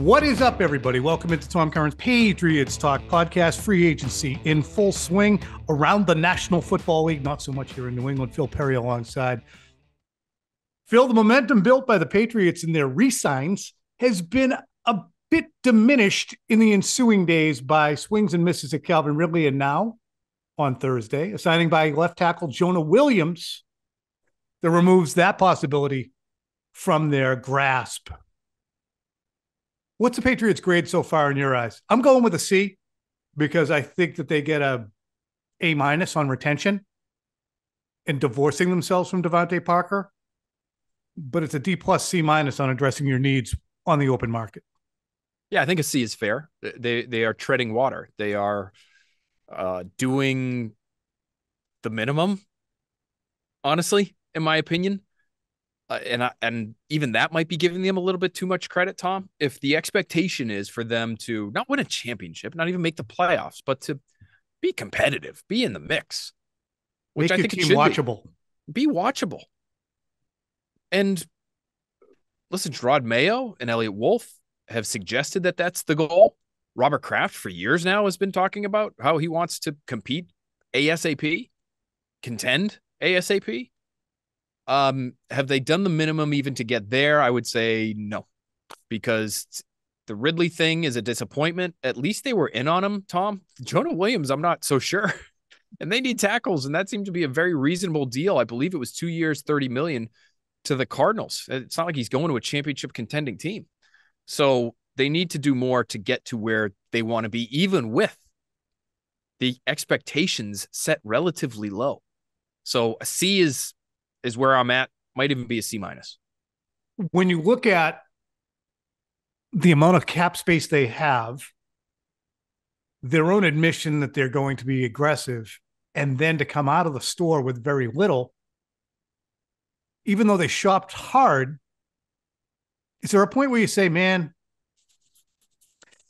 What is up, everybody? Welcome into Tom Curran's Patriots Talk podcast. Free agency in full swing around the National Football League. Not so much here in New England. Phil Perry alongside. Phil, the momentum built by the Patriots in their re-signs has been a bit diminished in the ensuing days by swings and misses at Calvin Ridley, and now on Thursday, a signing by left tackle Jonah Williams that removes that possibility from their grasp. What's the Patriots' grade so far in your eyes? I'm going with a C because I think that they get a A- on retention and divorcing themselves from Devontae Parker. But it's a D+, C- on addressing your needs on the open market. Yeah, I think a C is fair. They are treading water. They are doing the minimum, honestly, in my opinion. And even that might be giving them a little bit too much credit, Tom. If the expectation is for them to not win a championship, not even make the playoffs, but to be competitive, be in the mix, which I think it should watchable. Be watchable. And listen, Gerard Mayo and Elliot Wolf have suggested that that's the goal. Robert Kraft for years now has been talking about how he wants to compete ASAP, contend ASAP. Have they done the minimum even to get there? I would say no, because the Ridley thing is a disappointment. At least they were in on him, Tom. Jonah Williams, I'm not so sure. And they need tackles, and that seemed to be a very reasonable deal. I believe it was 2 years, $30 million to the Cardinals. It's not like he's going to a championship contending team. So they need to do more to get to where they want to be, even with the expectations set relatively low. So a C is where I'm at. Might even be a C-. When you look at the amount of cap space they have, their own admission that they're going to be aggressive, and then to come out of the store with very little, even though they shopped hard, is there a point where you say, man,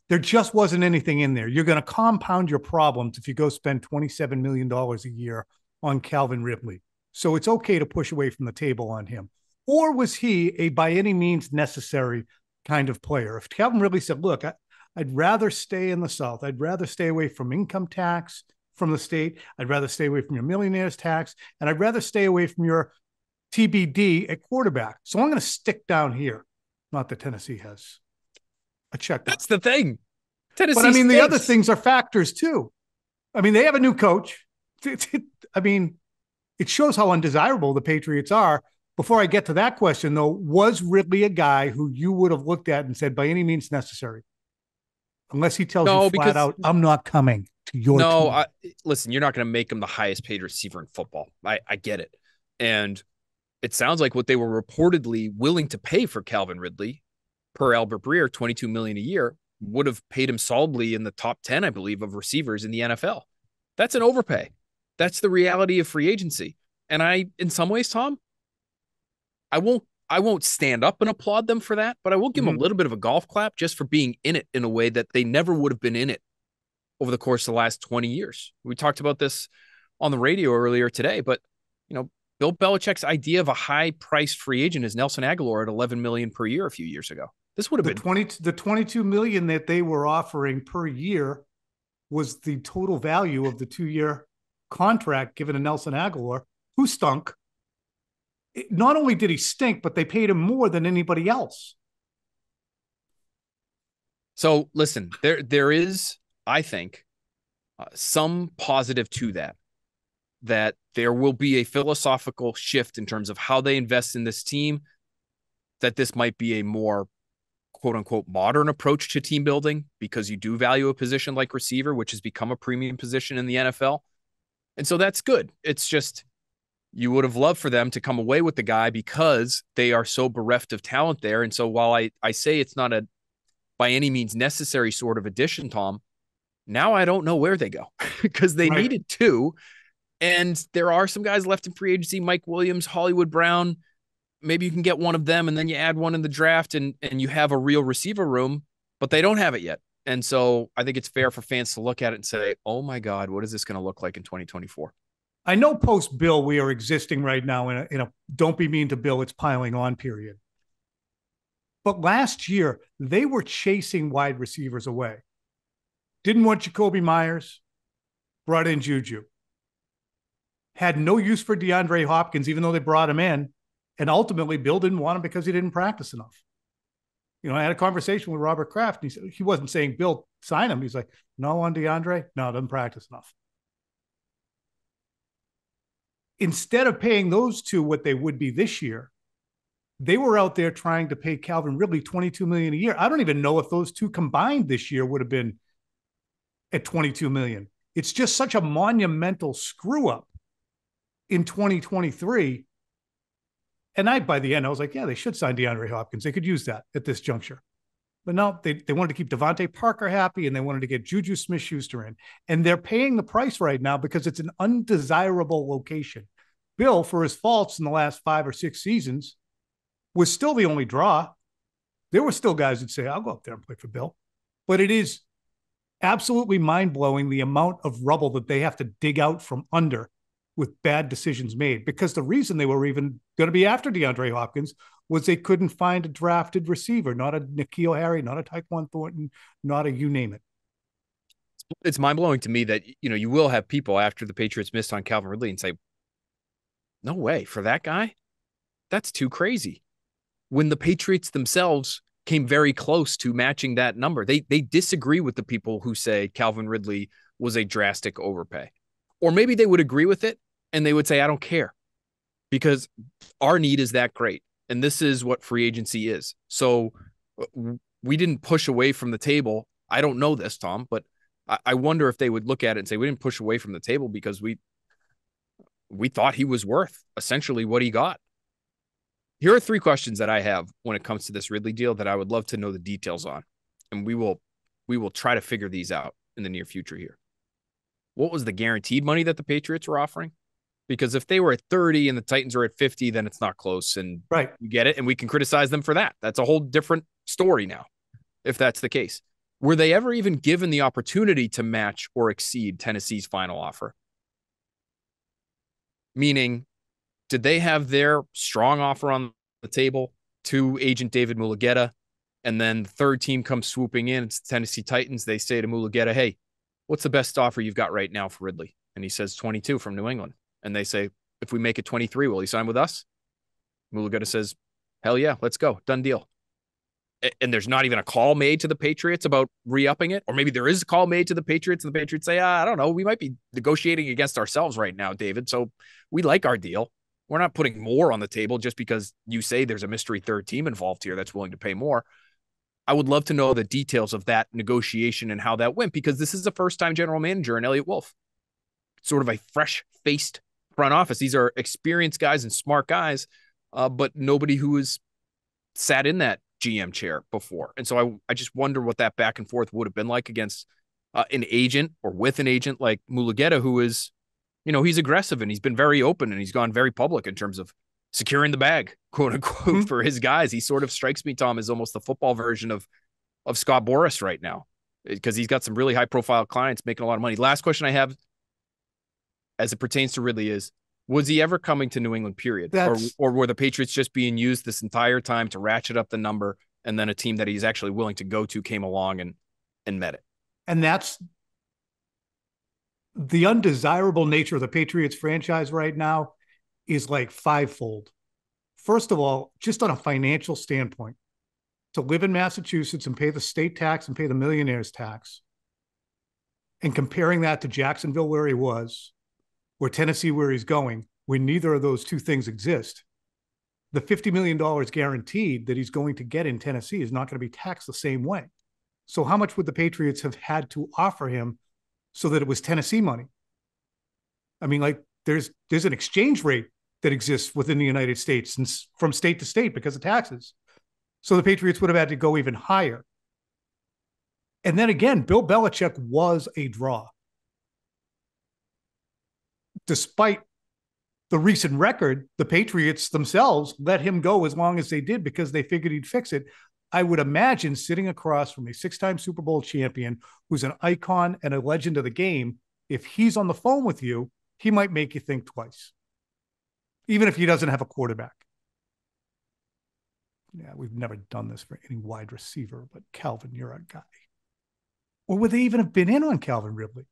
there just wasn't anything in there? You're going to compound your problems if you go spend $27 million a year on Calvin Ridley. So it's okay to push away from the table on him. Or was he a by any means necessary kind of player? If Calvin Ridley said, look, I'd rather stay in the South. I'd rather stay away from income tax from the state. I'd rather stay away from your millionaire's tax. And I'd rather stay away from your TBD at quarterback. So I'm going to stick down here. Not that Tennessee has a check. That's the thing. Tennessee But I mean, stinks. the other things are factors too. I mean, they have a new coach. I mean, it shows how undesirable the Patriots are. Before I get to that question, though, was Ridley a guy who you would have looked at and said, by any means necessary? Unless he tells you flat out, I'm not coming to your team. Listen, you're not going to make him the highest paid receiver in football. I get it. And it sounds like what they were reportedly willing to pay for Calvin Ridley, per Albert Breer, $22 million a year, would have paid him solidly in the top 10, I believe, of receivers in the NFL. That's an overpay. That's the reality of free agency. And in some ways, Tom, I won't stand up and applaud them for that, but I will give them a little bit of a golf clap just for being in it in a way that they never would have been in it over the course of the last 20 years. We talked about this on the radio earlier today, but Bill Belichick's idea of a high-priced free agent is Nelson Aguilar at $11 million per year a few years ago. This would have been the $22 million that they were offering per year was the total value of the 2-year contract given to Nelson Aguilar, who stunk. Not only did he stink, but they paid him more than anybody else. So listen, there is, I think, some positive to that there will be a philosophical shift in terms of how they invest in this team, that this might be a more quote unquote modern approach to team building because you do value a position like receiver, which has become a premium position in the NFL. And so that's good. It's just, you would have loved for them to come away with the guy because they are so bereft of talent there. And so while I say it's not a by any means necessary sort of addition, Tom, now I don't know where they go because they needed to. And there are some guys left in free agency, Mike Williams, Hollywood Brown. Maybe you can get one of them and then you add one in the draft and you have a real receiver room, but they don't have it yet. And so I think it's fair for fans to look at it and say, oh my God, what is this going to look like in 2024? I know post Bill, we are existing right now in a don't be mean to Bill, it's piling on period. But last year, they were chasing wide receivers away. Didn't want Jacoby Myers, brought in Juju. Had no use for DeAndre Hopkins, even though they brought him in. And ultimately, Bill didn't want him because he didn't practice enough. I had a conversation with Robert Kraft, and he wasn't saying, Bill, sign him. He's like, no, on DeAndre? No, doesn't practice enough. Instead of paying those two what they would be this year, they were out there trying to pay Calvin Ridley $22 million a year. I don't even know if those two combined this year would have been at $22 million. It's just such a monumental screw up in 2023. And by the end, I was like, yeah, they should sign DeAndre Hopkins. They could use that at this juncture. But no, they wanted to keep Devontae Parker happy, and they wanted to get Juju Smith-Schuster in. And they're paying the price right now because it's an undesirable location. Bill, for his faults in the last 5 or 6 seasons, was still the only draw. There were still guys who'd say, I'll go up there and play for Bill. But it is absolutely mind-blowing the amount of rubble that they have to dig out from under with bad decisions made, because the reason they were even going to be after DeAndre Hopkins was they couldn't find a drafted receiver, not a N'Keal Harry, not a Tyquan Thornton, not a you name it. It's mind-blowing to me that, you will have people after the Patriots missed on Calvin Ridley and say, no way, for that guy? That's too crazy. When the Patriots themselves came very close to matching that number, they disagree with the people who say Calvin Ridley was a drastic overpay. Or maybe they would agree with it and they would say, I don't care, because our need is that great. And this is what free agency is. So we didn't push away from the table. I don't know this, Tom, but I wonder if they would look at it and say, we didn't push away from the table because we thought he was worth essentially what he got. Here are 3 questions that I have when it comes to this Ridley deal that I would love to know the details on. And we will try to figure these out in the near future here. What was the guaranteed money that the Patriots were offering? Because if they were at 30 and the Titans are at 50, then it's not close. And right, you get it. And we can criticize them for that. That's a whole different story now, if that's the case. Were they ever even given the opportunity to match or exceed Tennessee's final offer? Meaning, did they have their strong offer on the table to agent David Mulugheta, and then the third team comes swooping in, it's the Tennessee Titans. They say to Mulugheta, hey, what's the best offer you've got right now for Ridley? And he says 22 from New England. And they say, if we make it 23, will he sign with us? Mulugheta says, hell yeah, let's go. Done deal. And there's not even a call made to the Patriots about re-upping it. Or maybe there is a call made to the Patriots and the Patriots say, I don't know, we might be negotiating against ourselves right now, David. So we like our deal. We're not putting more on the table just because you say there's a mystery third team involved here that's willing to pay more. I would love to know the details of that negotiation and how that went, because this is the first-time general manager in Elliott Wolf. Sort of a fresh-faced front office. These are experienced guys and smart guys, but nobody who has sat in that GM chair before. And so I just wonder what that back and forth would have been like against an agent or with an agent like Mulugheta, who is, he's aggressive and he's been very open and he's gone very public in terms of securing the bag, quote unquote, for his guys. He sort of strikes me, Tom, as almost the football version of Scott Boras right now, because he's got some really high profile clients making a lot of money. Last question I have as it pertains to Ridley is, was he ever coming to New England, period? Or were the Patriots just being used this entire time to ratchet up the number, and then a team that he's actually willing to go to came along and met it? And that's the undesirable nature of the Patriots franchise right now is like fivefold. First of all, just on a financial standpoint, to live in Massachusetts and pay the state tax and pay the millionaire's tax, and comparing that to Jacksonville, where he was, or Tennessee, where he's going, when neither of those two things exist, the $50 million guaranteed that he's going to get in Tennessee is not going to be taxed the same way. So how much would the Patriots have had to offer him so that it was Tennessee money? I mean, like there's an exchange rate that exists within the United States and from state to state because of taxes. So the Patriots would have had to go even higher. And then again, Bill Belichick was a draw. Despite the recent record, the Patriots themselves let him go as long as they did because they figured he'd fix it. I would imagine sitting across from a 6-time Super Bowl champion who's an icon and a legend of the game, if he's on the phone with you, he might make you think twice, even if he doesn't have a quarterback. Yeah, we've never done this for any wide receiver, but Calvin, you're a guy. Or would they even have been in on Calvin Ridley?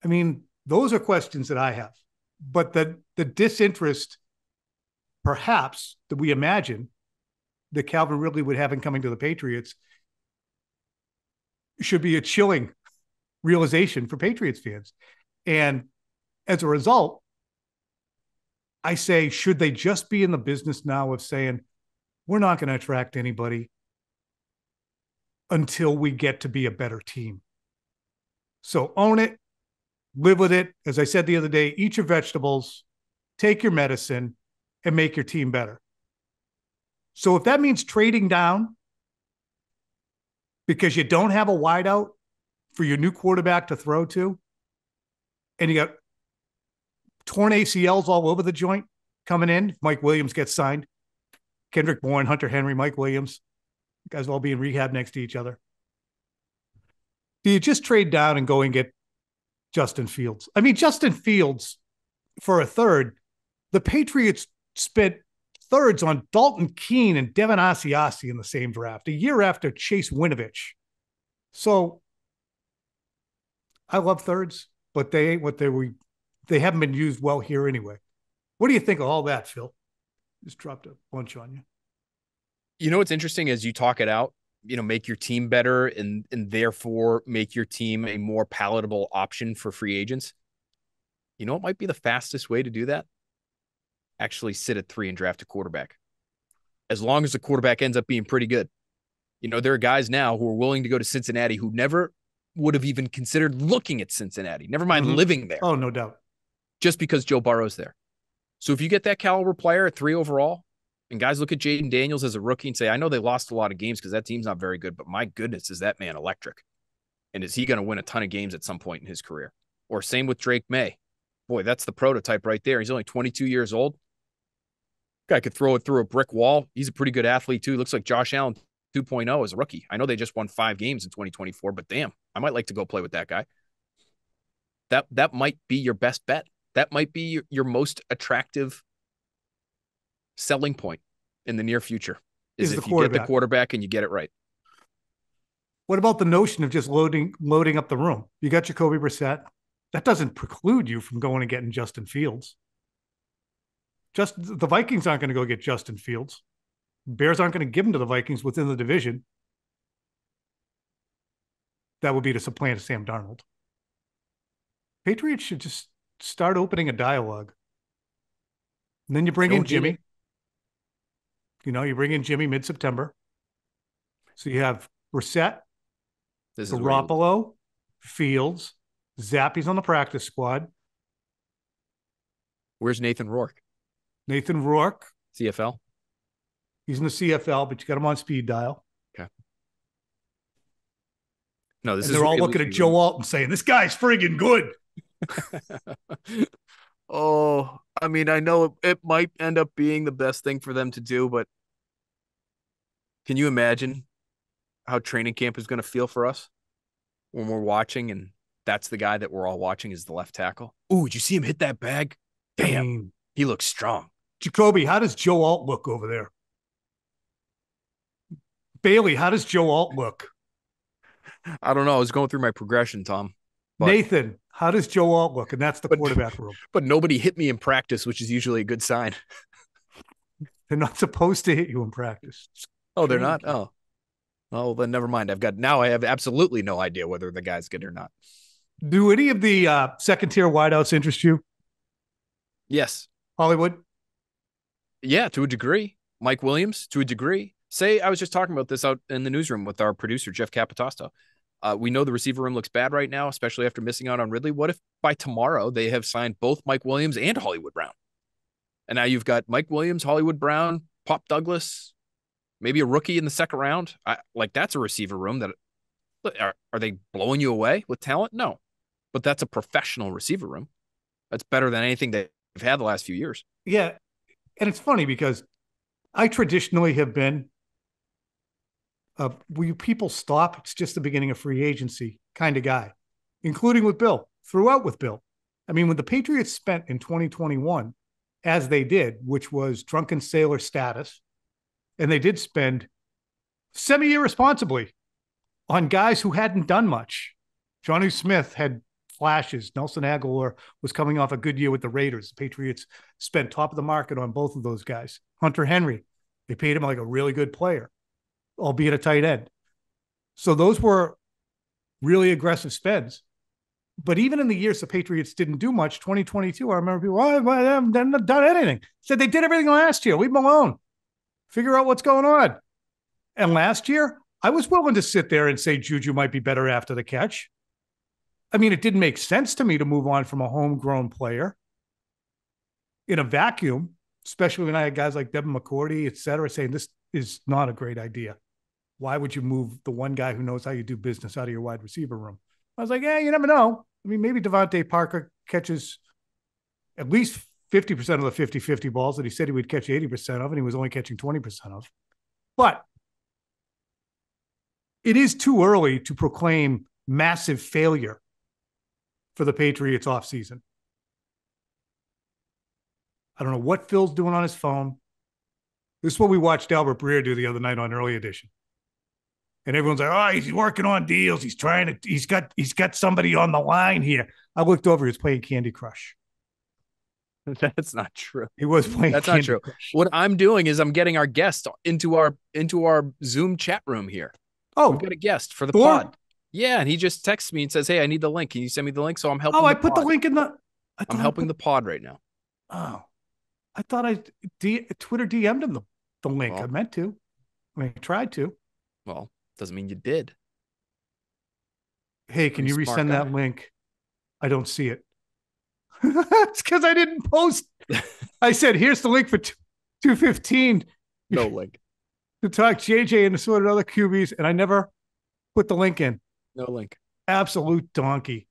I mean, those are questions that I have. But the disinterest, perhaps, that we imagine that Calvin Ridley would have in coming to the Patriots should be a chilling realization for Patriots fans. And as a result, I say, should they just be in the business now of saying, we're not going to attract anybody until we get to be a better team? So own it, live with it. As I said the other day, eat your vegetables, take your medicine, and make your team better. So if that means trading down because you don't have a wideout for your new quarterback to throw to, and you got torn ACLs all over the joint coming in, Mike Williams gets signed, Kendrick Bourne, Hunter Henry, Mike Williams, you guys will all be in rehab next to each other. Do you just trade down and go and get Justin Fields? I mean, Justin Fields for a third, the Patriots spent thirds on Dalton Keene and Devin Asiasi in the same draft, a year after Chase Winovich. So I love thirds, but they ain't what they haven't been used well here anyway. What do you think of all that, Phil? Just dropped a bunch on you. You know what's interesting as you talk it out, make your team better and therefore make your team a more palatable option for free agents. You know what might be the fastest way to do that? Actually sit at 3 and draft a quarterback. As long as the quarterback ends up being pretty good. There are guys now who are willing to go to Cincinnati who never would have even considered looking at Cincinnati, never mind living there. Oh, no doubt. Just because Joe Burrow's there. So if you get that caliber player at 3 overall, and guys look at Jaden Daniels as a rookie and say, I know they lost a lot of games because that team's not very good, but my goodness, is that man electric? And is he going to win a ton of games at some point in his career? Or same with Drake May. Boy, that's the prototype right there. He's only 22 years old. Guy could throw it through a brick wall. He's a pretty good athlete too. Looks like Josh Allen 2.0 as a rookie. I know they just won 5 games in 2024, but damn, I might like to go play with that guy. That might be your best bet. That might be your most attractive selling point in the near future is if you get the quarterback and you get it right. What about the notion of just loading up the room? You got Jacoby Brissett. That doesn't preclude you from going and getting Justin Fields. Just the Vikings aren't going to go get Justin Fields. Bears aren't going to give him to the Vikings within the division. That would be to supplant Sam Darnold. Patriots should just start opening a dialogue. And then you bring in Jimmy. You bring in Jimmy mid-September. So you have Brissett, Garoppolo, Fields, Zappi's on the practice squad. Where's Nathan Rourke? Nathan Rourke. CFL? He's in the CFL, but you got him on speed dial. Okay. No, they're all looking at Joe Alton saying, this guy's friggin' good. Oh, I mean, I know it might end up being the best thing for them to do, but can you imagine how training camp is going to feel for us when we're watching and that's the guy that we're all watching is the left tackle? Ooh, did you see him hit that bag? Damn, he looks strong. Jacoby, how does Joe Alt look over there? Bailey, how does Joe Alt look? I don't know. I was going through my progression, Tom. But Nathan, how does Joe Alt look? And that's the quarterback room. But nobody hit me in practice, which is usually a good sign. They're not supposed to hit you in practice. Oh, they're not? Oh. Oh, then never mind. I have absolutely no idea whether the guy's good or not. Do any of the second-tier wideouts interest you? Yes. Hollywood? Yeah, to a degree. Mike Williams, to a degree. I was just talking about this out in the newsroom with our producer, Jeff Capitosto. We know the receiver room looks bad right now, especially after missing out on Ridley. What if by tomorrow they have signed both Mike Williams and Hollywood Brown? And now you've got Mike Williams, Hollywood Brown, Pop Douglas, maybe a rookie in the second round. That's a receiver room that are they blowing you away with talent? No, but that's a professional receiver room. That's better than anything that we've had the last few years. Yeah. And it's funny because I traditionally have been will you people stop? It's just the beginning of free agency kind of guy, including with Bill, throughout with Bill. I mean, when the Patriots spent in 2021, as they did, which was drunken sailor status, and they did spend semi-irresponsibly on guys who hadn't done much. Johnny Smith had flashes. Nelson Aguilar was coming off a good year with the Raiders. The Patriots spent top of the market on both of those guys. Hunter Henry, they paid him like a really good player, albeit a tight end. So those were really aggressive spends. But even in the years the Patriots didn't do much, 2022, I remember people, I haven't done anything. Said they did everything last year. Leave them alone. Figure out what's going on. And last year, I was willing to sit there and say Juju might be better after the catch. I mean, it didn't make sense to me to move on from a homegrown player in a vacuum, especially when I had guys like Devin McCourty, et cetera, saying this is not a great idea. Why would you move the one guy who knows how you do business out of your wide receiver room? I was like, yeah, you never know. I mean, maybe Devontae Parker catches at least 50% of the 50-50 balls that he said he would catch 80% of, and he was only catching 20% of. But it is too early to proclaim massive failure for the Patriots offseason. I don't know what Phil's doing on his phone. This is what we watched Albert Breer do the other night on Early Edition. And everyone's like, oh, he's working on deals. He's got somebody on the line here. I looked over, he was playing Candy Crush. That's not true. He was playing That's Candy not true. Crush. What I'm doing is I'm getting our guest into our Zoom chat room here. Oh, we've got a guest for the Thor? pod. Yeah, and he just texts me and says, hey, I need the link. Can you send me the link? So I'm helping. Oh, I put the link in the. I'm helping the pod right now. Oh, I thought I Twitter DM'd him the link. Well, I meant to. I tried to. Well, doesn't mean you did. Hey, can you resend that link? I don't see it. It's because I didn't post. I said, here's the link for 215. No link. To talk JJ and assorted other QBs, and I never put the link in. No link. Absolute donkey.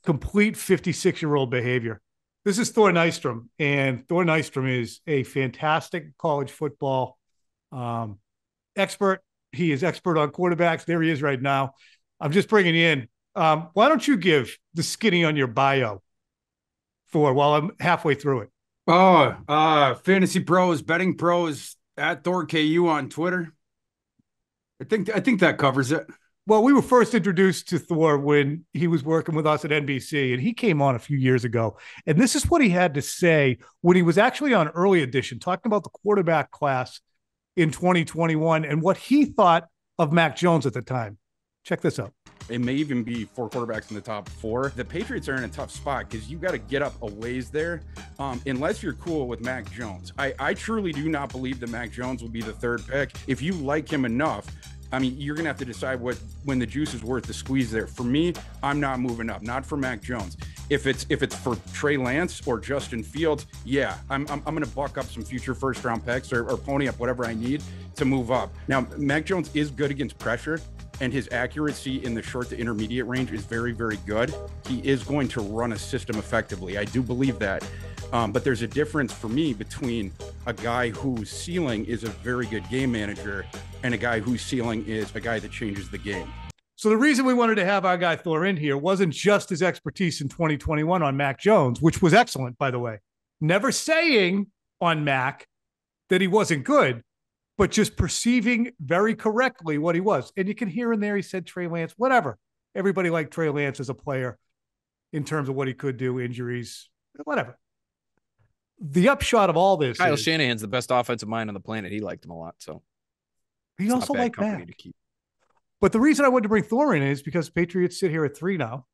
Complete 56-year-old behavior. This is Thor Nystrom, and Thor Nystrom is a fantastic college football expert. He is expert on quarterbacks. There he is right now. I'm just bringing you in. Why don't you give the skinny on your bio while I'm halfway through it? Fantasy pros, betting pros, at Thor KU on Twitter. I think that covers it. Well, we were first introduced to Thor when he was working with us at NBC, and he came on a few years ago. And this is what he had to say when he was actually on Early Edition, talking about the quarterback class in 2021 and what he thought of Mac Jones at the time. Check this out. It may even be 4 quarterbacks in the top 4. The Patriots are in a tough spot because you got to get up a ways there, unless you're cool with Mac Jones. I truly do not believe that Mac Jones will be the 3rd pick. If you like him enough, I mean, you're going to have to decide when the juice is worth the squeeze there. For me, I'm not moving up, not for Mac Jones. If it's for Trey Lance or Justin Fields, yeah, I'm going to buck up some future first-round picks or pony up whatever I need to move up. Now, Mac Jones is good against pressure, and his accuracy in the short to intermediate range is very, very good. He is going to run a system effectively. I do believe that. But there's a difference for me between a guy whose ceiling is a very good game manager and a guy whose ceiling is a guy that changes the game. So the reason we wanted to have our guy Thor in here wasn't just his expertise in 2021 on Mac Jones, which was excellent, by the way. Never saying on Mac that he wasn't good, but just perceiving very correctly what he was. And you can hear in there, he said Trey Lance, whatever. Everybody liked Trey Lance as a player in terms of what he could do, injuries, whatever. The upshot of all this Kyle Shanahan's the best offensive mind on the planet. He liked him a lot, so he also liked Mac. But the reason I wanted to bring Thor in is because Patriots sit here at 3 now,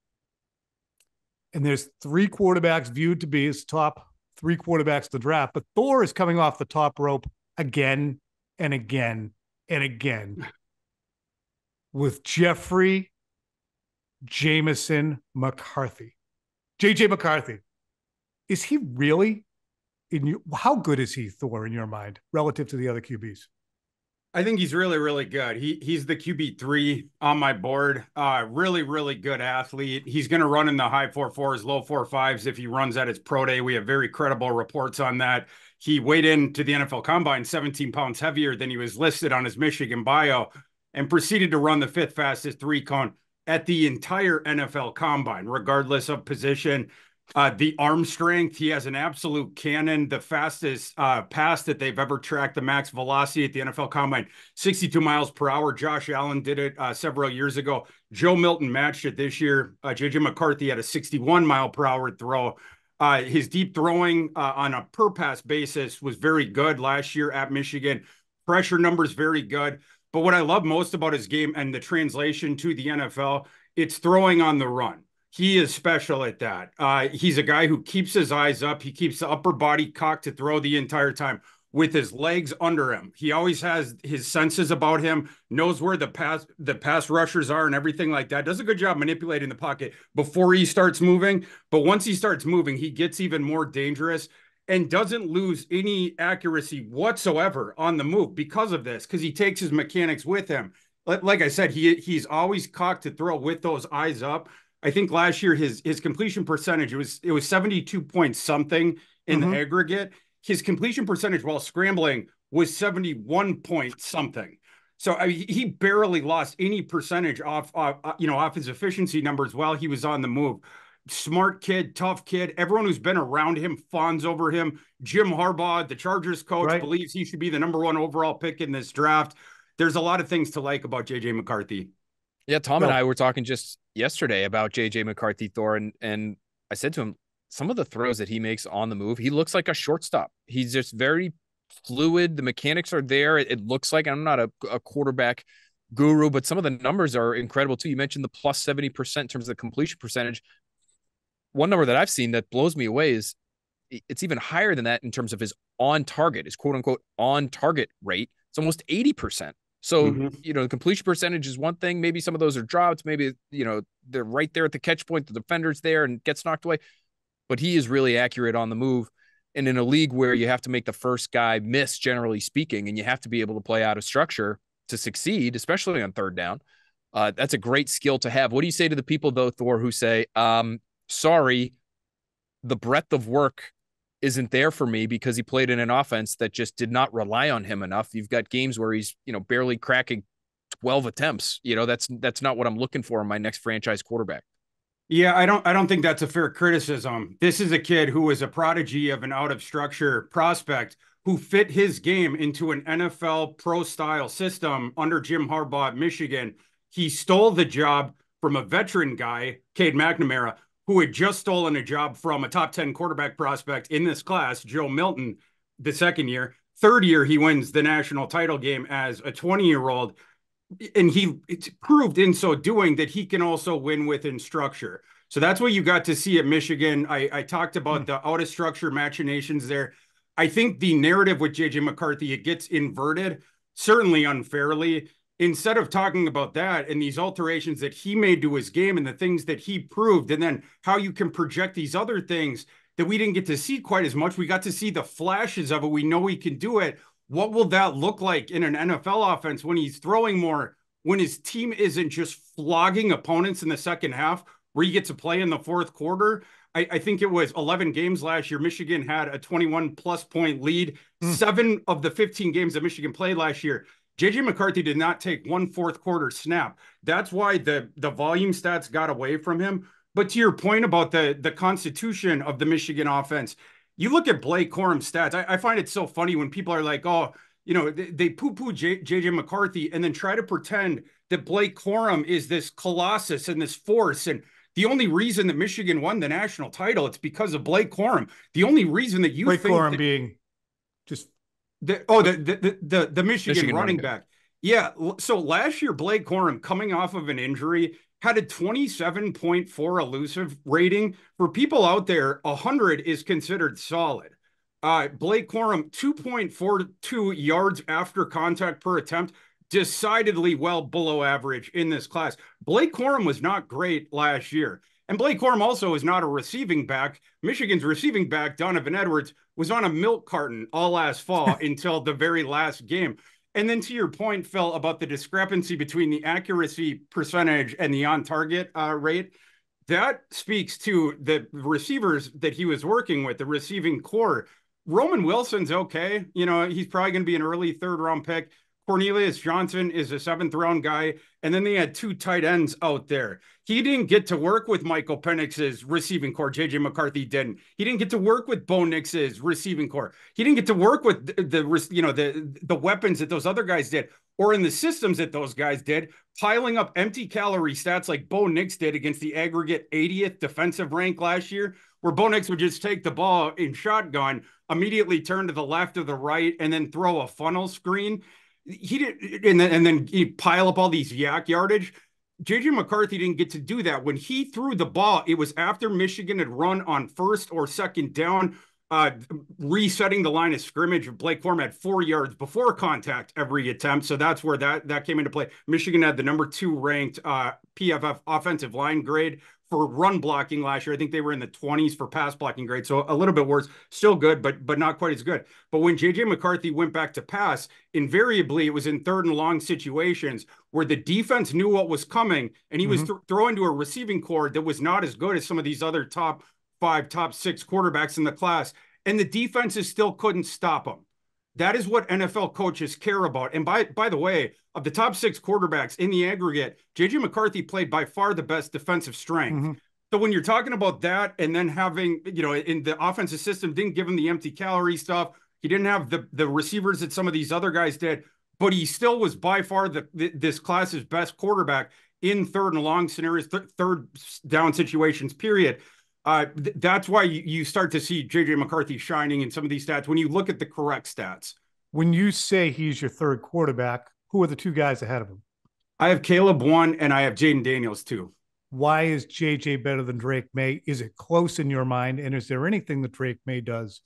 and there's 3 quarterbacks viewed to be his top 3 quarterbacks to draft. But Thor is coming off the top rope again and again and again with Jeffrey Jameson McCarthy. JJ McCarthy. Is he really how good is he, Thor, in your mind, relative to the other QBs? I think he's really, really good. He's the QB3 on my board. Really, really good athlete. He's going to run in the high 4.4s, low 4.5s if he runs at his pro day. We have very credible reports on that. He weighed into the NFL Combine 17 pounds heavier than he was listed on his Michigan bio and proceeded to run the 5th fastest 3-cone at the entire NFL Combine, regardless of position. The arm strength, he has an absolute cannon, the fastest pass that they've ever tracked, the max velocity at the NFL Combine, 62 miles per hour. Josh Allen did it several years ago. Joe Milton matched it this year. J.J. McCarthy had a 61 mile per hour throw. His deep throwing on a per pass basis was very good last year at Michigan. Pressure numbers very good. But what I love most about his game and the translation to the NFL, it's throwing on the run. He is special at that. He's a guy who keeps his eyes up. He keeps the upper body cocked to throw the entire time with his legs under him. He always has his senses about him, knows where the pass rushers are and everything like that. Does a good job manipulating the pocket before he starts moving. But once he starts moving, he gets even more dangerous and doesn't lose any accuracy whatsoever on the move because of this, because he takes his mechanics with him. Like I said, he's always cocked to throw with those eyes up. I think last year his completion percentage, it was 72 point something in the aggregate. His completion percentage while scrambling was 71 point something. So I mean, he barely lost any percentage off his efficiency numbers while he was on the move. Smart kid, tough kid. Everyone who's been around him fawns over him. Jim Harbaugh, the Chargers coach, believes he should be the #1 overall pick in this draft. There's a lot of things to like about J.J. McCarthy. Yeah, Tom and I were talking just yesterday about J.J. McCarthy, Thor, and I said to him, some of the throws that he makes on the move, he looks like a shortstop. He's just very fluid. The mechanics are there. It looks like, I'm not a quarterback guru, but some of the numbers are incredible too. You mentioned the plus 70% in terms of the completion percentage. One number that I've seen that blows me away is it's even higher than that in terms of his on target, his quote unquote on target rate. It's almost 80%. So, the completion percentage is one thing. Maybe some of those are dropped. Maybe, they're right there at the catch point. The defender's there and gets knocked away. But he is really accurate on the move. And in a league where you have to make the first guy miss, generally speaking, and you have to be able to play out of structure to succeed, especially on third down, that's a great skill to have. What do you say to the people, though, Thor, who say, sorry, the breadth of work isn't there for me because he played in an offense that just did not rely on him enough. You've got games where he's, barely cracking 12 attempts. That's not what I'm looking for in my next franchise quarterback. Yeah, I don't think that's a fair criticism. This is a kid who was a prodigy of an out of structure prospect who fit his game into an NFL pro style system under Jim Harbaugh at Michigan. He stole the job from a veteran guy, Cade McNamara, who had just stolen a job from a top 10 quarterback prospect in this class, Joe Milton, the second year. Third year, he wins the national title game as a 20-year-old. And it's proved in so doing that he can also win within structure. So that's what you got to see at Michigan. I talked about the out of structure machinations there. I think the narrative with J.J. McCarthy, it gets inverted, certainly unfairly. Instead of talking about that and these alterations that he made to his game and the things that he proved, and then how you can project these other things that we didn't get to see quite as much. We got to see the flashes of it. We know he can do it. What will that look like in an NFL offense when he's throwing more, when his team isn't just flogging opponents in the second half, where you get to play in the fourth quarter? I think it was 11 games last year. Michigan had a 21-plus point lead. 7 of the 15 games that Michigan played last year, J.J. McCarthy did not take one fourth quarter snap. That's why the volume stats got away from him. But to your point about the constitution of the Michigan offense, you look at Blake Corum's stats. I find it so funny when people are like, oh, they poo-poo J.J. McCarthy and then try to pretend that Blake Corum is this colossus and this force. And the only reason that Michigan won the national title, it's because of Blake Corum. The only reason that you Blake think Corum that, being just the Michigan running back. Yeah. So last year, Blake Corum, coming off of an injury, had a 27.4 elusive rating. For people out there, 100 is considered solid. Blake Corum, 2.42 yards after contact per attempt, decidedly well below average in this class. Blake Corum was not great last year. And Blake Corum also is not a receiving back. Michigan's receiving back, Donovan Edwards, was on a milk carton all last fall until the very last game. And then to your point, Phil, about the discrepancy between the accuracy percentage and the on-target rate, that speaks to the receivers that he was working with, the receiving core. Roman Wilson's okay. He's probably going to be an early third-round pick. Cornelius Johnson is a 7th-round guy, and then they had 2 tight ends out there. He didn't get to work with Michael Penix's receiving core. JJ McCarthy didn't. He didn't get to work with Bo Nix's receiving core. He didn't get to work with the weapons that those other guys did, or in the systems that those guys did, piling up empty calorie stats like Bo Nix did against the aggregate 80th defensive rank last year, where Bo Nix would just take the ball in shotgun, immediately turn to the left or the right, and then throw a funnel screen. He did, and then he pile up all these yak yardage. JJ McCarthy didn't get to do that. When he threw the ball, it was after Michigan had run on 1st or 2nd down, resetting the line of scrimmage. Blake Corum had 4 yards before contact every attempt. So that's where that came into play. Michigan had the number 2 ranked PFF offensive line grade for run blocking last year. I think they were in the 20s for pass blocking grade. So a little bit worse, still good, but not quite as good. But when JJ McCarthy went back to pass, invariably it was in 3rd and long situations where the defense knew what was coming, and he was throwing to a receiving core that was not as good as some of these other top 5, top 6 quarterbacks in the class. And the defenses still couldn't stop him. That is what NFL coaches care about. And by the way, of the top 6 quarterbacks in the aggregate, JJ McCarthy played by far the best defensive strength. So when you're talking about that, and then having, in the offensive system, didn't give him the empty calorie stuff. He didn't have the receivers that some of these other guys did, but he still was by far this class's best quarterback in 3rd and long scenarios, 3rd down situations, period. That's why you start to see JJ McCarthy shining in some of these stats when you look at the correct stats. When you say he's your 3rd quarterback, who are the 2 guys ahead of him? I have Caleb 1 and I have Jaden Daniels 2. Why is JJ better than Drake May? Is it close in your mind? And is there anything that Drake May does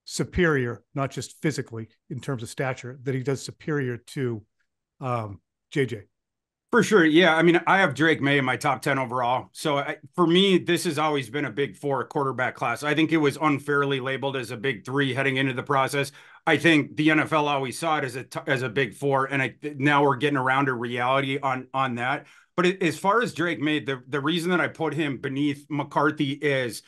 superior, not just physically in terms of stature, that he does superior to JJ? For sure. Yeah. I mean, I have Drake May in my top 10 overall. So for me, this has always been a big 4 quarterback class. I think it was unfairly labeled as a big 3 heading into the process. I think the NFL always saw it as a big 4. And now we're getting around to reality on that. But as far as Drake May, the reason that I put him beneath McCarthy is,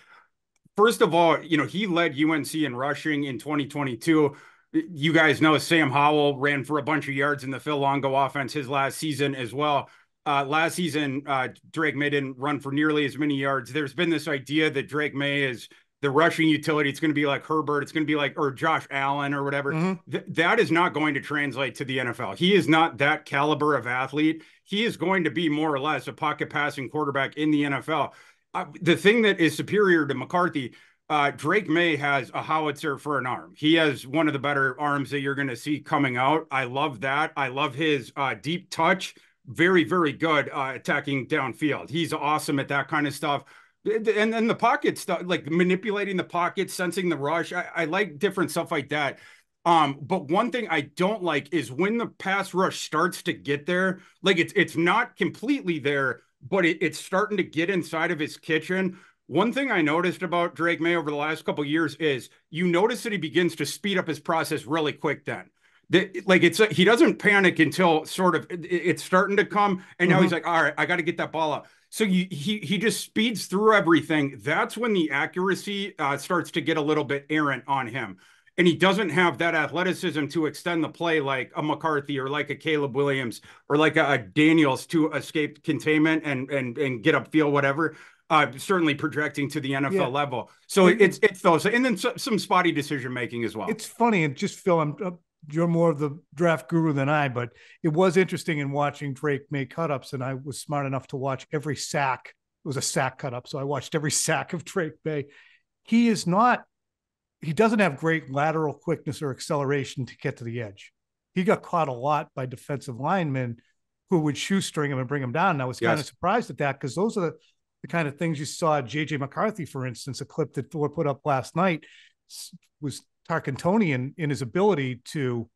first of all, he led UNC in rushing in 2022. You guys know Sam Howell ran for a bunch of yards in the Phil Longo offense his last season as well. Last season, Drake May didn't run for nearly as many yards. There's been this idea that Drake May is the rushing utility. It's going to be like Herbert. It's going to be like, or Josh Allen or whatever. That is not going to translate to the NFL. He is not that caliber of athlete. He is going to be more or less a pocket passing quarterback in the NFL. The thing that is superior to McCarthy, Drake May has a howitzer for an arm. He has one of the better arms that you're going to see coming out. I love that. I love his deep touch. Very, very good attacking downfield. He's awesome at that kind of stuff. And then the pocket stuff, like manipulating the pocket, sensing the rush. I like different stuff like that. But one thing I don't like is when the pass rush starts to get there, like it's not completely there, but it's starting to get inside of his kitchen. One thing I noticed about Drake May over the last couple of years is you notice that he begins to speed up his process really quick then. He doesn't panic until sort of it's starting to come, and now he's like, all right, I got to get that ball up. So he just speeds through everything. That's when the accuracy starts to get a little bit errant on him. And he doesn't have that athleticism to extend the play like a McCarthy or like a Caleb Williams or like a Daniels to escape containment and get upfield, whatever. Certainly projecting to the NFL level. So it's those, and then some spotty decision making as well. It's funny, and just Phil, you're more of the draft guru than I, but it was interesting in watching Drake May cut-ups, and I was smart enough to watch every sack. It was a sack cut-up, so I watched every sack of Drake May. He doesn't have great lateral quickness or acceleration to get to the edge. He got caught a lot by defensive linemen who would shoestring him and bring him down. And I was kind of surprised at that, because those are the kind of things you saw. JJ McCarthy, for instance, a clip that Thor put up last night, was Tarkantonian in his ability to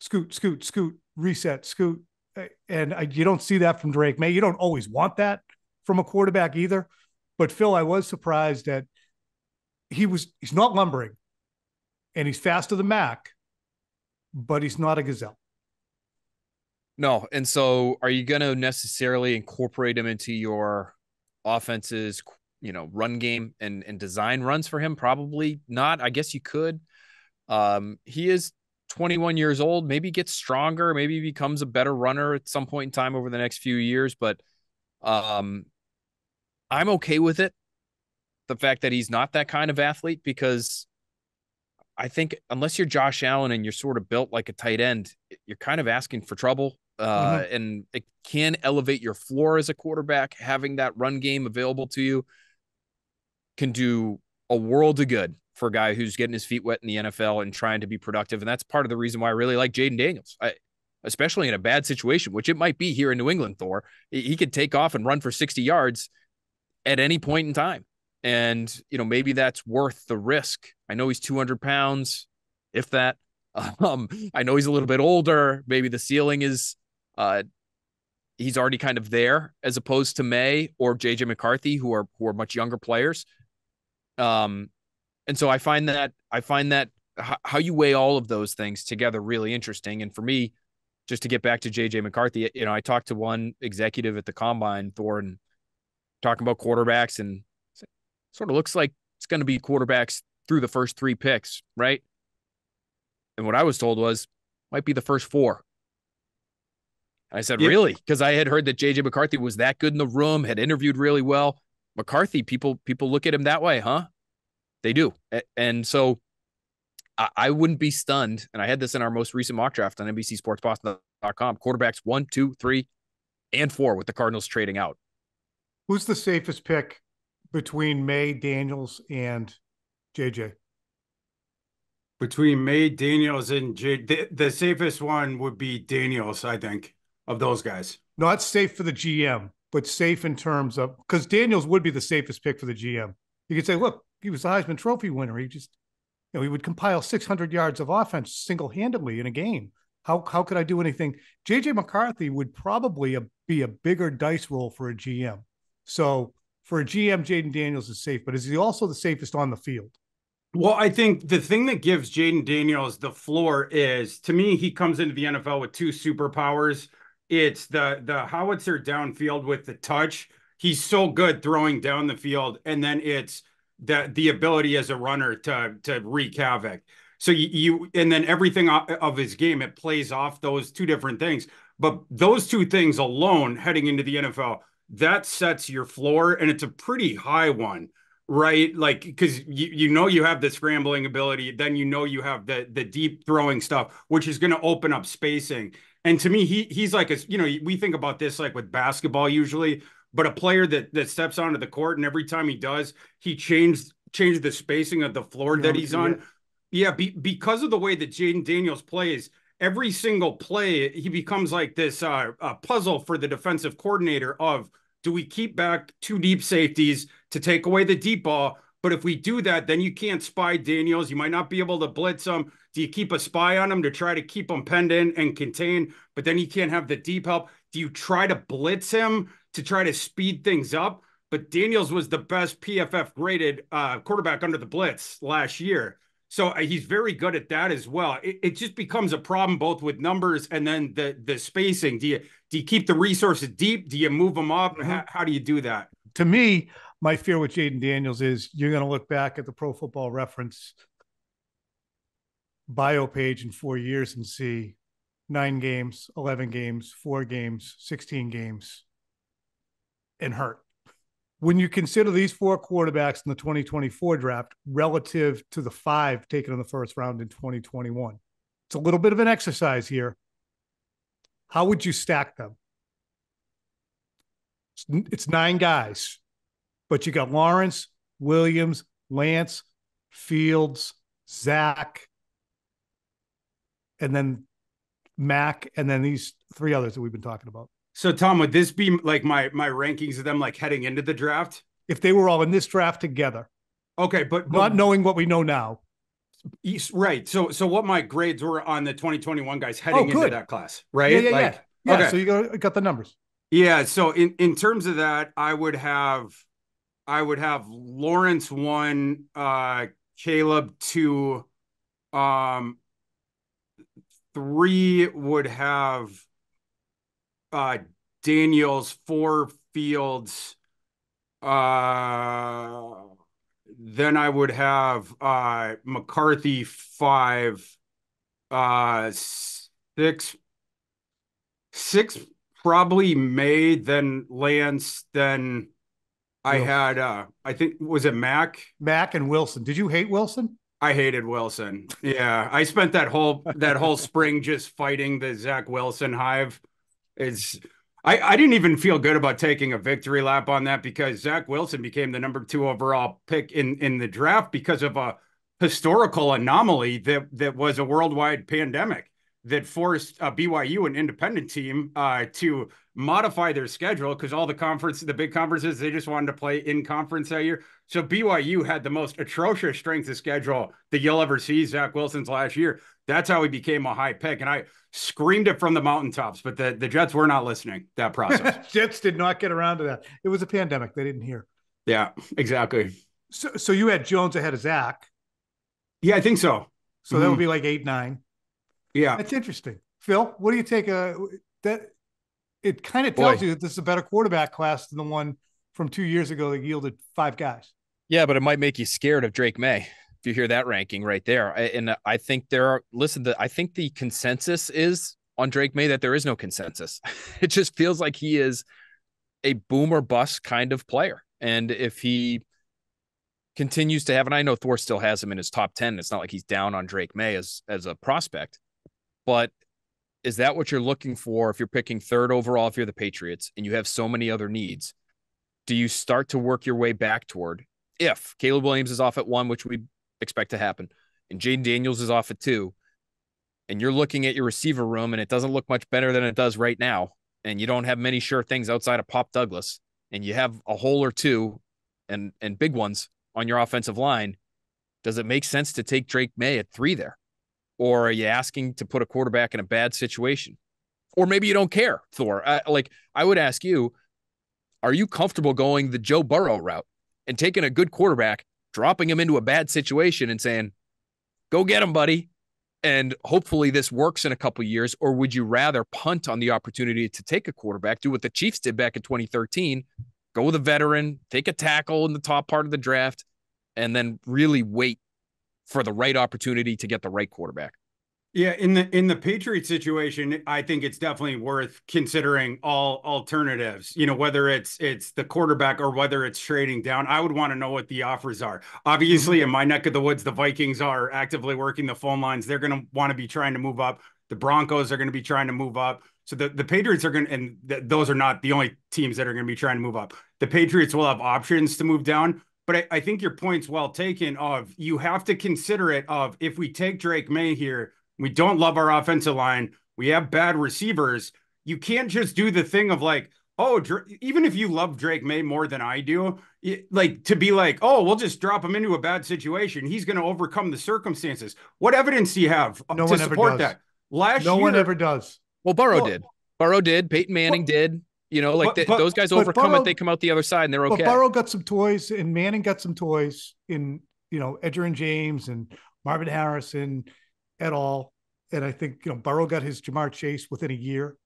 scoot, reset, scoot. And you don't see that from Drake May. You don't always want that from a quarterback either. But Phil, I was surprised that he's not lumbering, and he's fast to the Mac, but he's not a gazelle. No. And so are you going to necessarily incorporate him into your offense's, run game and design runs for him? Probably not. I guess you could. He is 21 years old, maybe gets stronger, maybe becomes a better runner at some point in time over the next few years. But I'm okay with it. The fact that he's not that kind of athlete, because I think unless you're Josh Allen and you're sort of built like a tight end, you're kind of asking for trouble. And it can elevate your floor as a quarterback. Having that run game available to you can do a world of good for a guy who's getting his feet wet in the NFL and trying to be productive. And that's part of the reason why I really like Jaden Daniels, especially in a bad situation, which it might be here in New England, Thor. He could take off and run for 60 yards at any point in time. And, maybe that's worth the risk. I know he's 200 pounds, if that. I know he's a little bit older. Maybe the ceiling is he's already kind of there, as opposed to May or JJ McCarthy, who are much younger players. And so I find that how you weigh all of those things together really interesting. And for me, just to get back to JJ McCarthy, I talked to one executive at the combine, Thor, and talking about quarterbacks, and sort of looks like it's going to be quarterbacks through the first 3 picks, right? And what I was told was might be the first 4. I said, really? Because I had heard that JJ McCarthy was that good in the room, had interviewed really well. McCarthy, people look at him that way, huh? They do. And so I wouldn't be stunned. And I had this in our most recent mock draft on NBC Sports Boston.com. Quarterbacks 1, 2, 3, and 4 with the Cardinals trading out. Who's the safest pick between May, Daniels, and JJ? Between May, Daniels, and the safest one would be Daniels, I think, of those guys. Not safe for the GM, but safe in terms of, because Daniels would be the safest pick for the GM. You could say, look, he was the Heisman Trophy winner. He just, he would compile 600 yards of offense single-handedly in a game. How could I do anything? JJ McCarthy would probably be a bigger dice roll for a GM. So for a GM, Jaden Daniels is safe, but is he also the safest on the field? Well, I think the thing that gives Jaden Daniels the floor is, to me, he comes into the NFL with 2 superpowers. It's the howitzer downfield with the touch. He's so good throwing down the field, and then it's the ability as a runner to wreak havoc. So and then everything of his game, it plays off those 2 different things. But those 2 things alone heading into the NFL, that sets your floor, and it's a pretty high one, right? Like, because you have the scrambling ability, then you have the deep throwing stuff, which is going to open up spacing. And to me, he's like we think about this like with basketball usually, but a player that steps onto the court, and every time he does, he changed the spacing of the floor that he's on. Yeah, because of the way that Jaden Daniels plays, every single play, he becomes like this puzzle for the defensive coordinator of, do we keep back 2 deep safeties to take away the deep ball? But if we do that, then you can't spy Daniels. You might not be able to blitz him. Do you keep a spy on him to try to keep him penned in and contain, but then you can't have the deep help? Do you try to blitz him to try to speed things up? But Daniels was the best PFF graded quarterback under the blitz last year. So he's very good at that as well. It just becomes a problem both with numbers and then the spacing. Do you keep the resources deep? Do you move them up? How do you do that? To me, my fear with Jaden Daniels is you're going to look back at the Pro Football Reference bio page in 4 years and see 9 games, 11 games, 4 games, 16 games, and hurt. When you consider these 4 quarterbacks in the 2024 draft relative to the 5 taken in the first round in 2021, it's a little bit of an exercise here. How would you stack them? It's 9 guys, but you got Lawrence, Williams, Lance, Fields, Zach, and then Mac, and then these 3 others that we've been talking about. So, Tom, would this be like my rankings of them, like heading into the draft? If they were all in this draft together. Okay, but not knowing what we know now. Right. So what my grades were on the 2021 guys heading into that class, right? Yeah. Okay. So you got the numbers. Yeah. So in terms of that, I would have Lawrence 1, Caleb 2, 3 would have Daniels, 4 Fields. Then I would have McCarthy 5. Six, six probably May, then Lance, then I Wilson. had I think was it Mac? Mac and Wilson. Did you hate Wilson? I hated Wilson. Yeah, I spent that whole spring just fighting the Zach Wilson hive. It's I didn't even feel good about taking a victory lap on that because Zach Wilson became the number 2 overall pick in the draft because of a historical anomaly that was a worldwide pandemic that forced BYU, an independent team, to modify their schedule because all the big conferences, they just wanted to play in conference that year. So BYU had the most atrocious strength of schedule that you'll ever see. Zach Wilson's last year. That's how he became a high pick. And I screamed it from the mountaintops, but the Jets were not listening that process. Jets did not get around to that. It was a pandemic. They didn't hear. Yeah, exactly. So you had Jones ahead of Zach. Yeah, I think so. So that would be like 8-9. Yeah. That's interesting. Phil, what do you take that it kind of tells you that this is a better quarterback class than the one from 2 years ago that yielded 5 guys. Yeah, but it might make you scared of Drake May if you hear that ranking right there. And I think I think the consensus is on Drake May that there is no consensus. It just feels like he is a boom or bust kind of player. And if he continues to have, and I know Thor still has him in his top 10, it's not like he's down on Drake May as a prospect, but is that what you're looking for if you're picking 3rd overall, if you're the Patriots and you have so many other needs? Do you start to work your way back toward, if Caleb Williams is off at 1, which we expect to happen, and Jaden Daniels is off at 2, and you're looking at your receiver room and it doesn't look much better than it does right now, and you don't have many sure things outside of Pop Douglas, and you have a hole or two and big ones on your offensive line, does it make sense to take Drake May at 3 there? Or are you asking to put a quarterback in a bad situation? Or maybe you don't care, Thor. I would ask you, are you comfortable going the Joe Burrow route and taking a good quarterback, dropping him into a bad situation and saying, go get him, buddy, and hopefully this works in a couple of years? Or would you rather punt on the opportunity to take a quarterback, do what the Chiefs did back in 2013, go with a veteran, take a tackle in the top part of the draft, and then really wait for the right opportunity to get the right quarterback? Yeah, in the Patriots situation, I think it's definitely worth considering all alternatives. You know, whether it's the quarterback or whether it's trading down. I would want to know what the offers are. Obviously, in my neck of the woods, the Vikings are actively working the phone lines. They're going to want to be trying to move up. The Broncos are going to be trying to move up. So the Patriots are going to, and those are not the only teams that are going to be trying to move up. The Patriots will have options to move down. But I think your point's well taken of you have to consider it of if we take Drake May here, we don't love our offensive line, we have bad receivers, you can't just do the thing of like, oh, even if you love Drake May more than I do, like to be like, oh, we'll just drop him into a bad situation. He's going to overcome the circumstances. What evidence do you have to support that? No one ever does. Well, Burrow did. Burrow did. Peyton Manning did. You know, like those guys overcome Burrow, it. They come out the other side and they're okay. But Burrow got some toys and Manning got some toys in, Edgerrin James and Marvin Harrison et al. And I think, Burrow got his Jamar Chase within a year.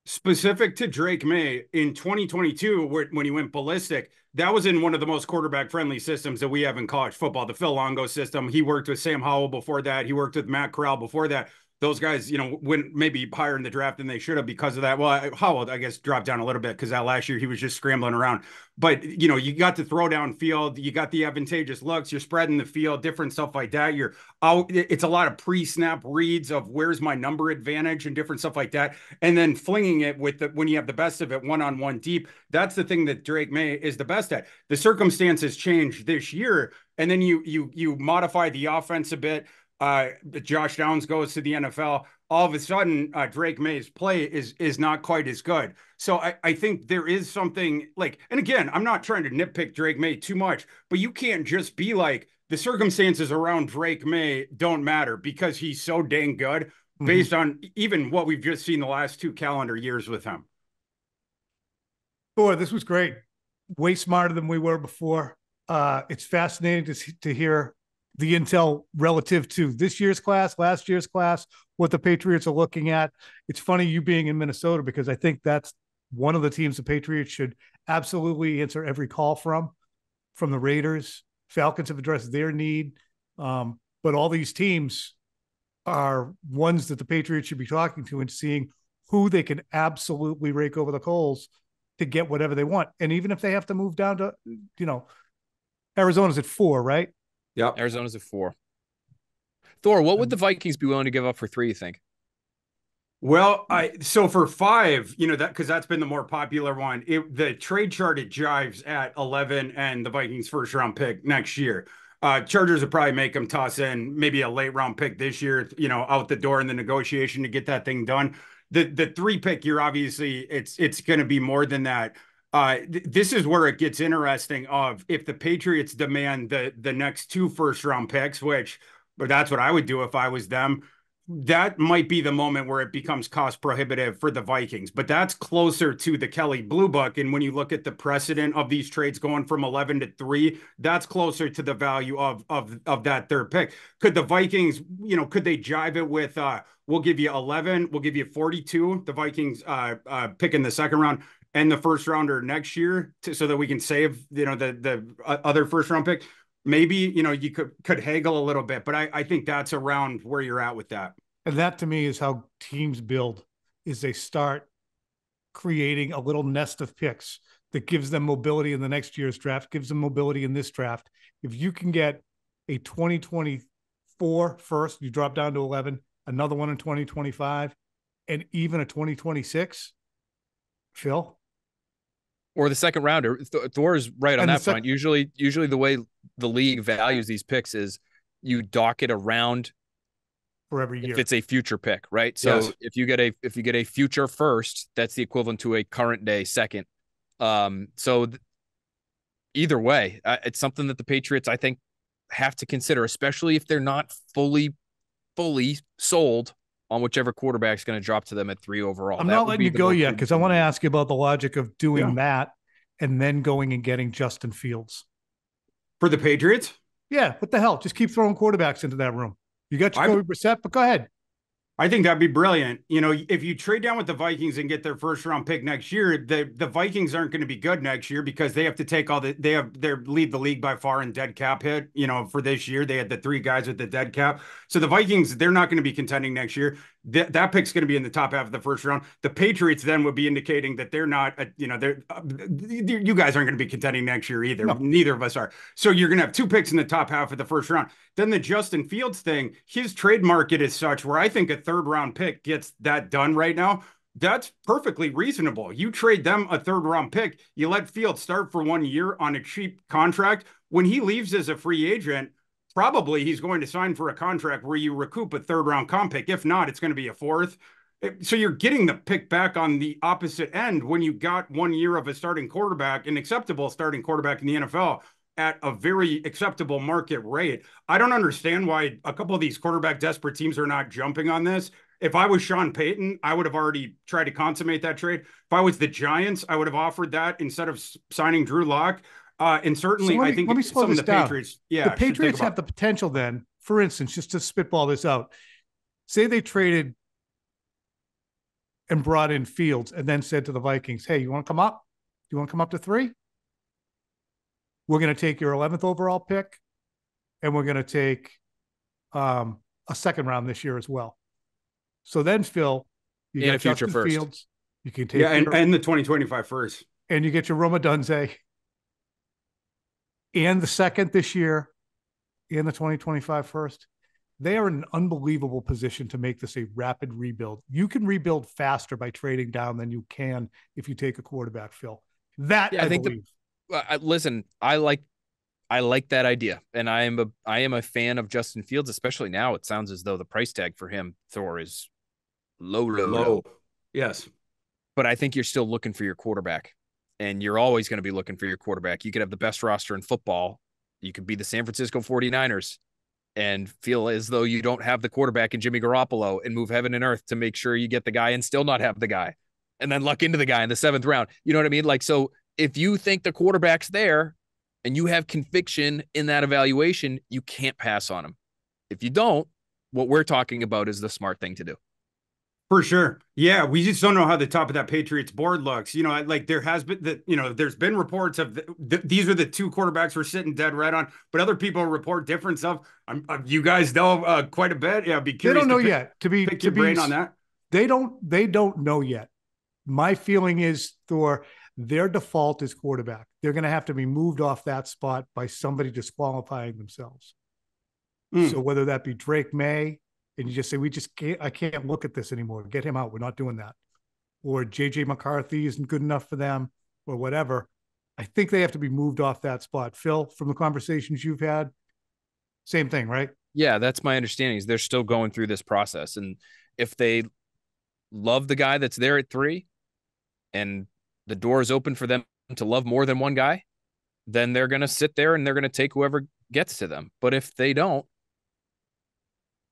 Specific to Drake May in 2022, when he went ballistic, that was in one of the most quarterback-friendly systems that we have in college football, the Phil Longo system. He worked with Sam Howell before that. He worked with Matt Corral before that. Those guys, went maybe higher in the draft than they should have because of that. Well, Howell, I guess, dropped down a little bit because that last year he was just scrambling around. But, you got the throw down field. You got the advantageous looks. You're spreading the field, different stuff like that. You're out. It's a lot of pre-snap reads of where's my number advantage and different stuff like that. And then flinging it when you have the best of it one-on-one deep. That's the thing that Drake May is the best at. The circumstances change this year. And then you modify the offense a bit. Josh Downs goes to the NFL. All of a sudden, Drake May's play is not quite as good. So I think there is something like, and again, I'm not trying to nitpick Drake May too much, but you can't just be like, the circumstances around Drake May don't matter because he's so dang good based on even what we've just seen the last 2 calendar years with him. Boy, this was great. Way smarter than we were before. It's fascinating to hear the intel relative to this year's class, last year's class, what the Patriots are looking at. It's funny you being in Minnesota because I think that's one of the teams the Patriots should absolutely answer every call from the Raiders. Falcons have addressed their need. But all these teams are ones that the Patriots should be talking to and seeing who they can absolutely rake over the coals to get whatever they want. And even if they have to move down to, Arizona's at 4, right? Yep. Arizona's at 4. Thor, what would the Vikings be willing to give up for 3, you think? Well, so for 5, that because that's been the more popular one. The trade chart, it jives at 11 and the Vikings first round pick next year. Chargers would probably make them toss in maybe a late round pick this year, out the door in the negotiation to get that thing done. The 3 pick, you're obviously it's going to be more than that. This is where it gets interesting of if the Patriots demand the next 2 first round picks, but that's what I would do if I was them. That might be the moment where it becomes cost prohibitive for the Vikings, but that's closer to the Kelly Blue Book. And when you look at the precedent of these trades going from 11 to 3, that's closer to the value of that 3rd pick. Could the Vikings, could they jive it with, we'll give you 11, we'll give you 42, the Vikings pick in the 2nd round and the 1st rounder next year so that we can save, the other 1st round pick. Maybe, you could haggle a little bit, but I think that's around where you're at with that. And that to me is how teams build, is they start creating a little nest of picks that gives them mobility in the next year's draft, gives them mobility in this draft. If you can get a 2024 first, you drop down to 11, another one in 2025, and even a 2026, Phil? Or the 2nd rounder. Thor is right on that front. Usually the way the league values these picks is you dock it around for every year. If it's a future pick, right? So yes. if you get a future first, that's the equivalent to a current day 2nd. Either way, it's something that the Patriots, I think, have to consider, especially if they're not fully sold on whichever quarterback's going to drop to them at 3 overall. I'm not letting you go yet because I want to ask you about the logic of doing that and then going and getting Justin Fields. For the Patriots? Yeah, what the hell? Just keep throwing quarterbacks into that room. You got your Brissett, but go ahead. I think that'd be brilliant. If you trade down with the Vikings and get their 1st round pick next year, the Vikings aren't going to be good next year because they have to take they lead the league by far in dead cap hit. For this year, they had the 3 guys with the dead cap. So the Vikings, they're not going to be contending next year. That pick's going to be in the top half of the 1st round. The Patriots then would be indicating that they're not, you guys aren't going to be contending next year either. No. Neither of us are. So you're going to have 2 picks in the top half of the 1st round. Then the Justin Fields thing, his trade market is such where I think a 3rd round pick gets that done right now. That's perfectly reasonable. You trade them a 3rd round pick. You let Fields start for 1 year on a cheap contract. When he leaves as a free agent, probably he's going to sign for a contract where you recoup a 3rd round comp pick. If not, it's going to be a 4th. So you're getting the pick back on the opposite end when you got 1 year of a starting quarterback, an acceptable starting quarterback in the NFL at a very acceptable market rate. I don't understand why a couple of these quarterback desperate teams are not jumping on this. If I was Sean Payton, I would have already tried to consummate that trade. If I was the Giants, I would have offered that instead of signing Drew Lock. And certainly, I think some of the Patriots, the Patriots have the potential then, for instance, just to spitball this out, say they traded and brought in Fields and then said to the Vikings, hey, you want to come up? You want to come up to 3? We're going to take your 11th overall pick, and we're going to take a 2nd round this year as well. So then, Phil, you got Justin Fields. You can take and the 2025 first. And you get your Roma Dunze and the 2nd this year and the 2025 first. They are in an unbelievable position to make this a rapid rebuild. You can rebuild faster by trading down than you can if you take a quarterback, Phil. That I believe. Listen, I like that idea, and I am a fan of Justin Fields, especially now. It sounds as though the price tag for him, Thor, is low. Yes, but I think you're still looking for your quarterback, and you're always going to be looking for your quarterback. You could have the best roster in football. You could be the San Francisco 49ers and feel as though you don't have the quarterback in Jimmy Garoppolo and move heaven and earth to make sure you get the guy and still not have the guy, and then luck into the guy in the 7th round. You know what I mean? Like, so if you think the quarterback's there and you have conviction in that evaluation, you can't pass on him. If you don't, what we're talking about is the smart thing to do. For sure. Yeah, we just don't know how the top of that Patriots board looks. Like there has been there's been reports of these are the two quarterbacks we're sitting dead right on, but other people report different stuff. You guys know quite a bit. Yeah, I'd be They curious don't to know yet. pick your brain on that. They don't know yet. My feeling is, Thor, their default is quarterback. They're going to have to be moved off that spot by somebody disqualifying themselves. So whether that be Drake May, and you just say, I can't look at this anymore. Get him out. We're not doing that. Or JJ McCarthy isn't good enough for them, or whatever. I think they have to be moved off that spot. Phil, from the conversations you've had, same thing, right? Yeah, that's my understanding is they're still going through this process. And if they love the guy that's there at 3 and the door is open for them to love more than one guy, then they're going to sit there and they're going to take whoever gets to them. But if they don't,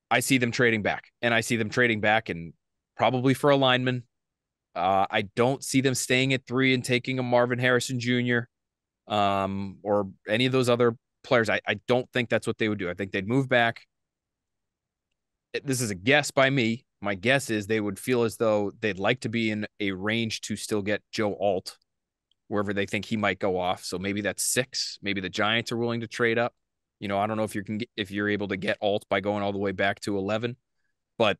I see them trading back, and I see them trading back and probably for a lineman. I don't see them staying at 3 and taking a Marvin Harrison Jr. Or any of those other players. I don't think that's what they would do. I think they'd move back. This is a guess by me. My guess is they would feel as though they'd like to be in a range to still get Joe Alt wherever they think he might go off. So maybe that's 6. Maybe the Giants are willing to trade up. I don't know if you're able to get Alt by going all the way back to 11, but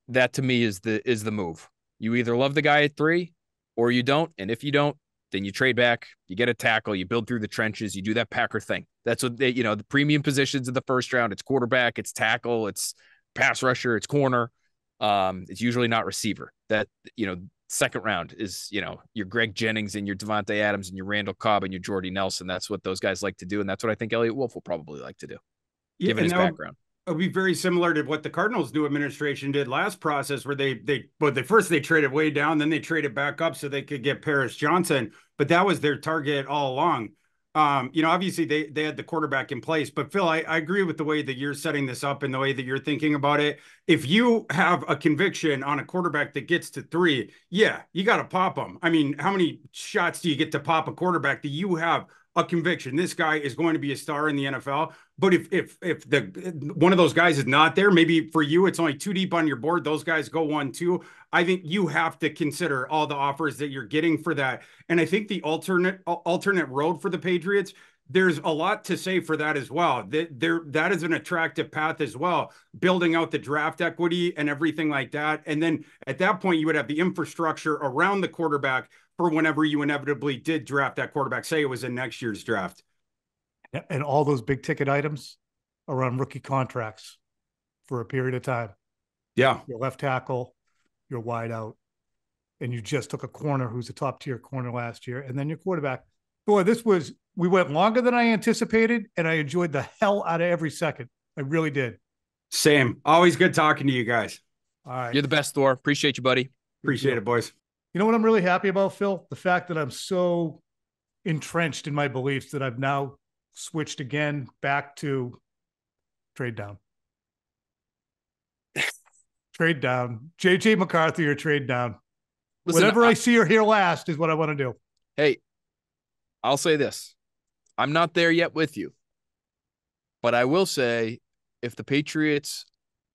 that to me is the move. You either love the guy at 3 or you don't. And if you don't, then you trade back, you get a tackle, you build through the trenches, you do that Packer thing. That's what the premium positions in the first round, it's quarterback, it's tackle, it's pass rusher, it's corner. It's usually not receiver. That, second round is, your Greg Jennings and your Devontae Adams and your Randall Cobb and your Jordy Nelson. That's what those guys like to do. And that's what I think Elliott Wolf will probably like to do, given his background. It would be very similar to what the Cardinals' new administration did last process, where they traded way down, then they traded back up so they could get Paris Johnson, but that was their target all along. Obviously they had the quarterback in place, but Phil, I agree with the way that you're setting this up and the way that you're thinking about it. If you have a conviction on a quarterback that gets to 3, yeah, you got to pop them. I mean, how many shots do you get to pop a quarterback that you have a conviction this guy is going to be a star in the NFL? But if the one of those guys is not there, maybe for you it's only 2 deep on your board, those guys go 1-2. I think you have to consider all the offers that you're getting for that. And I think the alternate road for the Patriots, there's a lot to say for that as well. That is an attractive path as well, building out the draft equity and everything like that. And then at that point, you would have the infrastructure around the quarterback for whenever you inevitably did draft that quarterback. Say it was in next year's draft. And all those big ticket items are on rookie contracts for a period of time. Yeah. Your left tackle, your wide out, and you just took a corner who's a top tier corner last year, and then your quarterback. Boy, we went longer than I anticipated, and I enjoyed the hell out of every second. I really did. Same. Always good talking to you guys. All right. You're the best, Thor. Appreciate you, buddy. Appreciate it, boys. You know what I'm really happy about, Phil? The fact that I'm so entrenched in my beliefs that I've now switched again back to trade down. Trade down. JJ McCarthy or trade down. Listen, whatever I see or hear last is what I want to do. Hey, I'll say this. I'm not there yet with you. But I will say, if the Patriots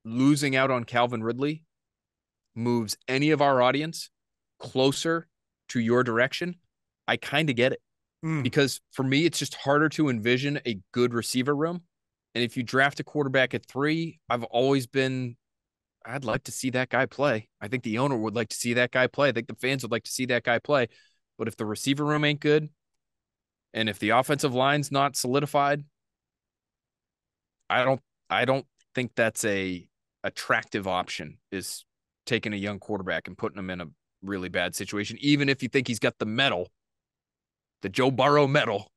losing out on Calvin Ridley moves any of our audience closer to your direction, I kind of get it. Because for me, it's just harder to envision a good receiver room. And if you draft a quarterback at 3, I'd like to see that guy play. I think the owner would like to see that guy play. I think the fans would like to see that guy play. But if the receiver room ain't good, and if the offensive line's not solidified, I don't think that's a attractive option, is taking a young quarterback and putting him in a really bad situation, even if you think he's got the metal, the Joe Burrow metal,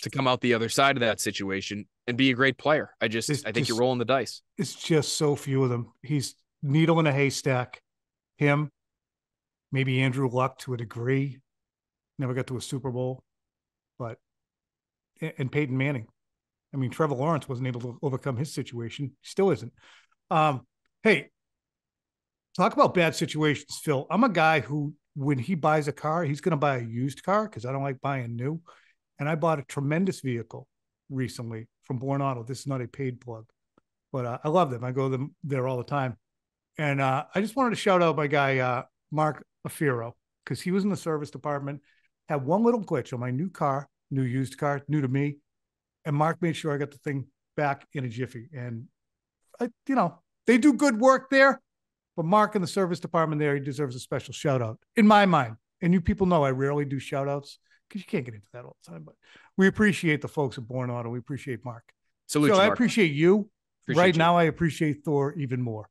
to come out the other side of that situation and be a great player. I think you're rolling the dice. It's just so few of them. He's needle in a haystack. Him, maybe Andrew Luck to a degree. Never got to a Super Bowl. And Peyton Manning. I mean, Trevor Lawrence wasn't able to overcome his situation. He still isn't. Hey, talk about bad situations, Phil. I'm a guy who, when he buys a car, he's going to buy a used car because I don't like buying new. And I bought a tremendous vehicle recently from Born Auto. This is not a paid plug, but I love them. I go there all the time. And I just wanted to shout out my guy, Mark Afiro, because he was in the service department, had one little glitch on my new car, new used car, new to me. And Mark made sure I got the thing back in a jiffy. And, they do good work there. But Mark in the service department there, he deserves a special shout out in my mind. And you people know I rarely do shout outs because you can't get into that all the time. But we appreciate the folks at Born Auto. We appreciate Mark. Salute so you, I Mark. appreciate you. Appreciate you. Now, I appreciate Thor even more.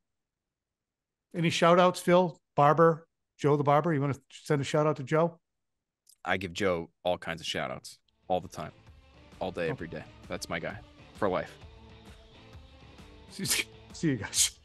Any shout outs, Phil, Barber, Joe the Barber? You want to send a shout out to Joe? I give Joe all kinds of shout outs all the time, all day, every day. That's my guy for life. See you guys.